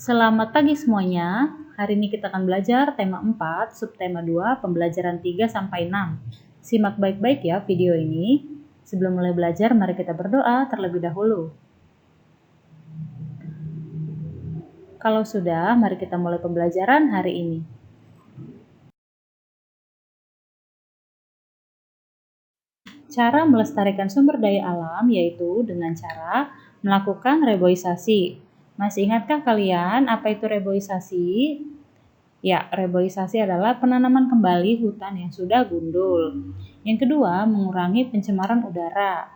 Selamat pagi semuanya. Hari ini kita akan belajar tema 4, subtema 2, pembelajaran 3 sampai 6. Simak baik-baik ya video ini. Sebelum mulai belajar, mari kita berdoa terlebih dahulu. Kalau sudah, mari kita mulai pembelajaran hari ini. Cara melestarikan sumber daya alam yaitu dengan cara melakukan reboisasi. Masih ingatkah kalian apa itu reboisasi? Ya, reboisasi adalah penanaman kembali hutan yang sudah gundul. Yang kedua, mengurangi pencemaran udara,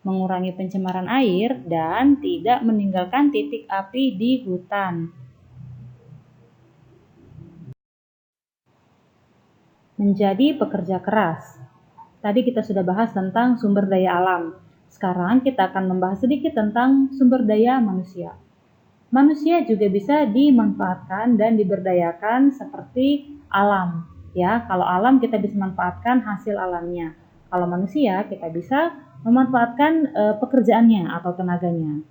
mengurangi pencemaran air, dan tidak meninggalkan titik api di hutan. Menjadi pekerja keras. Tadi kita sudah bahas tentang sumber daya alam. Sekarang kita akan membahas sedikit tentang sumber daya manusia. Manusia juga bisa dimanfaatkan dan diberdayakan seperti alam. Ya, kalau alam kita bisa manfaatkan hasil alamnya. Kalau manusia kita bisa memanfaatkan pekerjaannya atau tenaganya.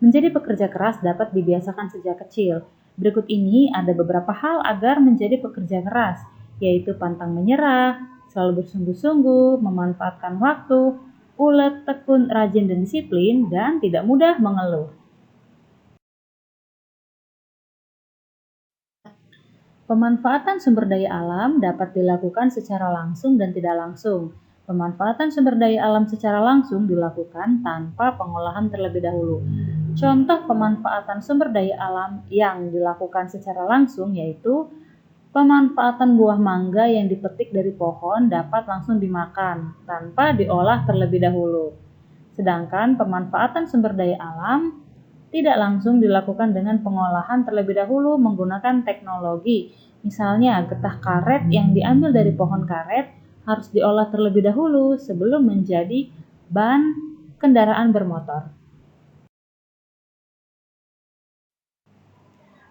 Menjadi pekerja keras dapat dibiasakan sejak kecil. Berikut ini ada beberapa hal agar menjadi pekerja keras, yaitu pantang menyerah, selalu bersungguh-sungguh, memanfaatkan waktu, ulet, tekun, rajin, dan disiplin, dan tidak mudah mengeluh. Pemanfaatan sumber daya alam dapat dilakukan secara langsung dan tidak langsung. Pemanfaatan sumber daya alam secara langsung dilakukan tanpa pengolahan terlebih dahulu. Contoh pemanfaatan sumber daya alam yang dilakukan secara langsung yaitu pemanfaatan buah mangga yang dipetik dari pohon dapat langsung dimakan tanpa diolah terlebih dahulu. Sedangkan pemanfaatan sumber daya alam tidak langsung dilakukan dengan pengolahan terlebih dahulu menggunakan teknologi. Misalnya, getah karet yang diambil dari pohon karet harus diolah terlebih dahulu sebelum menjadi ban kendaraan bermotor.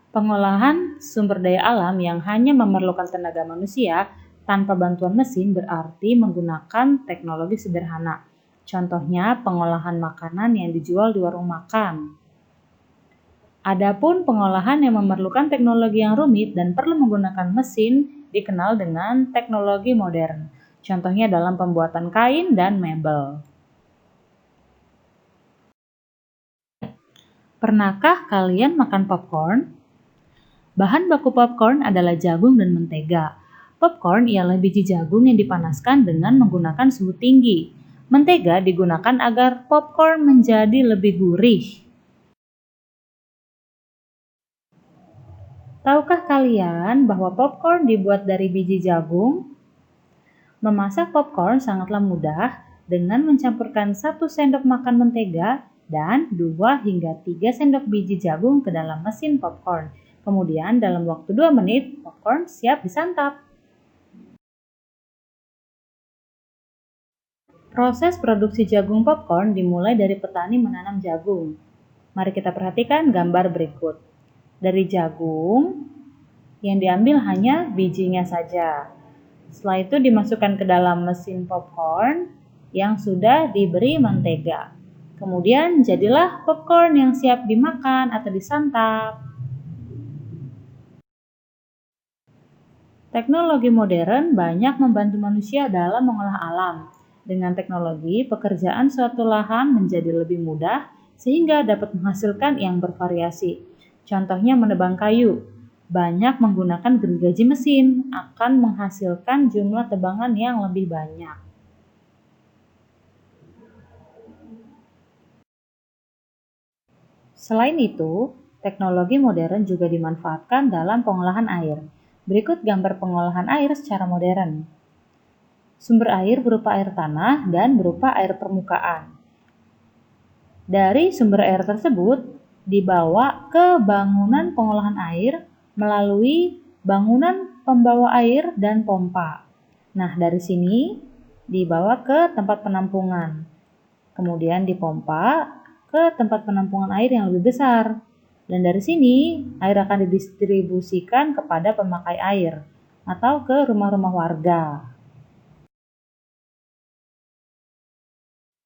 Pengolahan sumber daya alam yang hanya memerlukan tenaga manusia tanpa bantuan mesin berarti menggunakan teknologi sederhana. Contohnya, pengolahan makanan yang dijual di warung makan. Adapun pengolahan yang memerlukan teknologi yang rumit dan perlu menggunakan mesin dikenal dengan teknologi modern. Contohnya dalam pembuatan kain dan mebel. Pernahkah kalian makan popcorn? Bahan baku popcorn adalah jagung dan mentega. Popcorn ialah biji jagung yang dipanaskan dengan menggunakan suhu tinggi. Mentega digunakan agar popcorn menjadi lebih gurih. Tahukah kalian bahwa popcorn dibuat dari biji jagung? Memasak popcorn sangatlah mudah dengan mencampurkan 1 sendok makan mentega dan 2 hingga 3 sendok biji jagung ke dalam mesin popcorn. Kemudian dalam waktu 2 menit, popcorn siap disantap. Proses produksi jagung popcorn dimulai dari petani menanam jagung. Mari kita perhatikan gambar berikut. Dari jagung, yang diambil hanya bijinya saja. Setelah itu dimasukkan ke dalam mesin popcorn yang sudah diberi mentega. Kemudian jadilah popcorn yang siap dimakan atau disantap. Teknologi modern banyak membantu manusia dalam mengolah alam. Dengan teknologi, pekerjaan suatu lahan menjadi lebih mudah sehingga dapat menghasilkan yang bervariasi. Contohnya menebang kayu. Banyak menggunakan gergaji mesin akan menghasilkan jumlah tebangan yang lebih banyak. Selain itu, teknologi modern juga dimanfaatkan dalam pengolahan air. Berikut gambar pengolahan air secara modern. Sumber air berupa air tanah dan berupa air permukaan. Dari sumber air tersebut dibawa ke bangunan pengolahan air melalui bangunan pembawa air dan pompa. Nah, dari sini dibawa ke tempat penampungan. Kemudian dipompa ke tempat penampungan air yang lebih besar. Dan dari sini air akan didistribusikan kepada pemakai air atau ke rumah-rumah warga.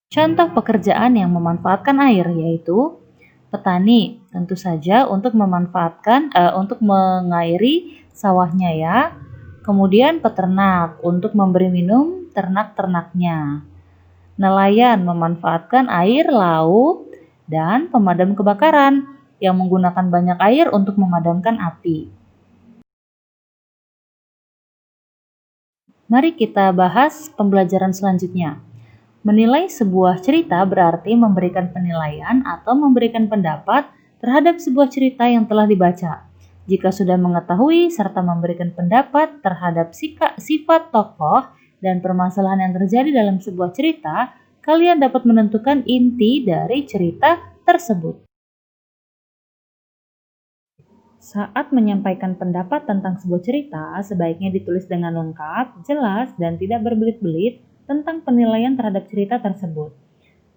Contoh pekerjaan yang memanfaatkan air yaitu Petani tentu saja untuk untuk mengairi sawahnya ya. Kemudian peternak untuk memberi minum ternak-ternaknya. Nelayan memanfaatkan air laut dan pemadam kebakaran yang menggunakan banyak air untuk memadamkan api. Mari kita bahas pembelajaran selanjutnya. Menilai sebuah cerita berarti memberikan penilaian atau memberikan pendapat terhadap sebuah cerita yang telah dibaca. Jika sudah mengetahui serta memberikan pendapat terhadap sifat tokoh dan permasalahan yang terjadi dalam sebuah cerita, kalian dapat menentukan inti dari cerita tersebut. Saat menyampaikan pendapat tentang sebuah cerita, sebaiknya ditulis dengan lengkap, jelas, dan tidak berbelit-belit tentang penilaian terhadap cerita tersebut.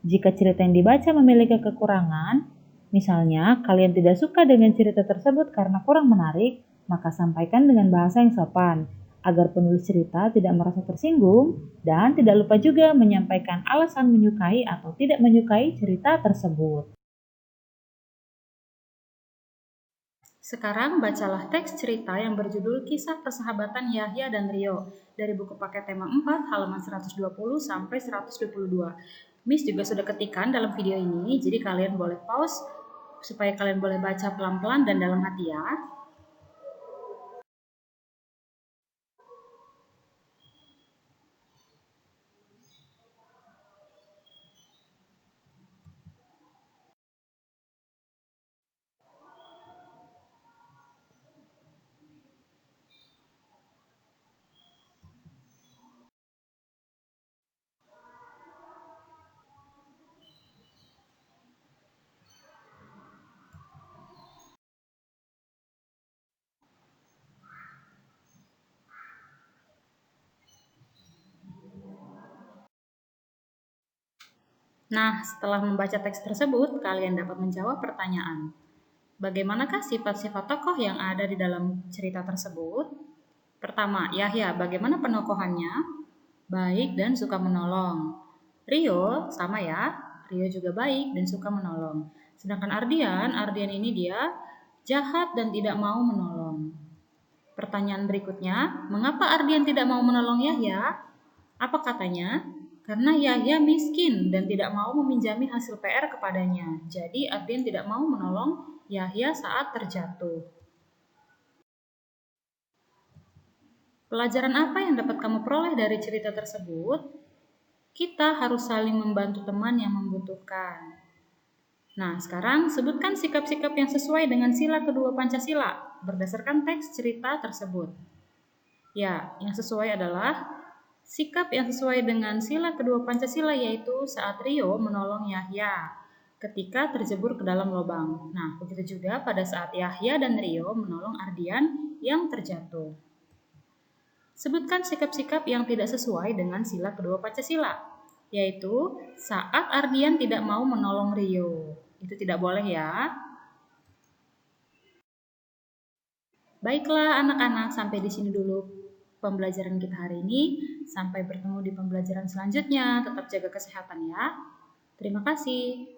Jika cerita yang dibaca memiliki kekurangan, misalnya kalian tidak suka dengan cerita tersebut karena kurang menarik, maka sampaikan dengan bahasa yang sopan, agar penulis cerita tidak merasa tersinggung, dan tidak lupa juga menyampaikan alasan menyukai atau tidak menyukai cerita tersebut. Sekarang bacalah teks cerita yang berjudul Kisah Persahabatan Yahya dan Rio dari buku paket tema 4 halaman 120 sampai 122. Miss juga sudah ketikan dalam video ini, jadi kalian boleh pause supaya kalian boleh baca pelan-pelan dan dalam hati ya. Nah, setelah membaca teks tersebut, kalian dapat menjawab pertanyaan. Bagaimanakah sifat-sifat tokoh yang ada di dalam cerita tersebut? Pertama, Yahya, bagaimana penokohannya? Baik dan suka menolong. Rio, sama ya. Rio juga baik dan suka menolong. Sedangkan Ardian ini dia jahat dan tidak mau menolong. Pertanyaan berikutnya, mengapa Ardian tidak mau menolong Yahya? Apa katanya? Karena Yahya miskin dan tidak mau meminjami hasil PR kepadanya. Jadi Ardian tidak mau menolong Yahya saat terjatuh. Pelajaran apa yang dapat kamu peroleh dari cerita tersebut? Kita harus saling membantu teman yang membutuhkan. Nah, sekarang sebutkan sikap-sikap yang sesuai dengan sila kedua Pancasila berdasarkan teks cerita tersebut. Ya, yang sesuai adalah sikap yang sesuai dengan sila kedua Pancasila yaitu saat Rio menolong Yahya ketika terjebur ke dalam lubang. Nah, begitu juga pada saat Yahya dan Rio menolong Ardian yang terjatuh. Sebutkan sikap-sikap yang tidak sesuai dengan sila kedua Pancasila, yaitu saat Ardian tidak mau menolong Rio. Itu tidak boleh ya. Baiklah anak-anak, sampai di sini dulu pembelajaran kita hari ini. Sampai bertemu di pembelajaran selanjutnya. Tetap jaga kesehatan ya. Terima kasih.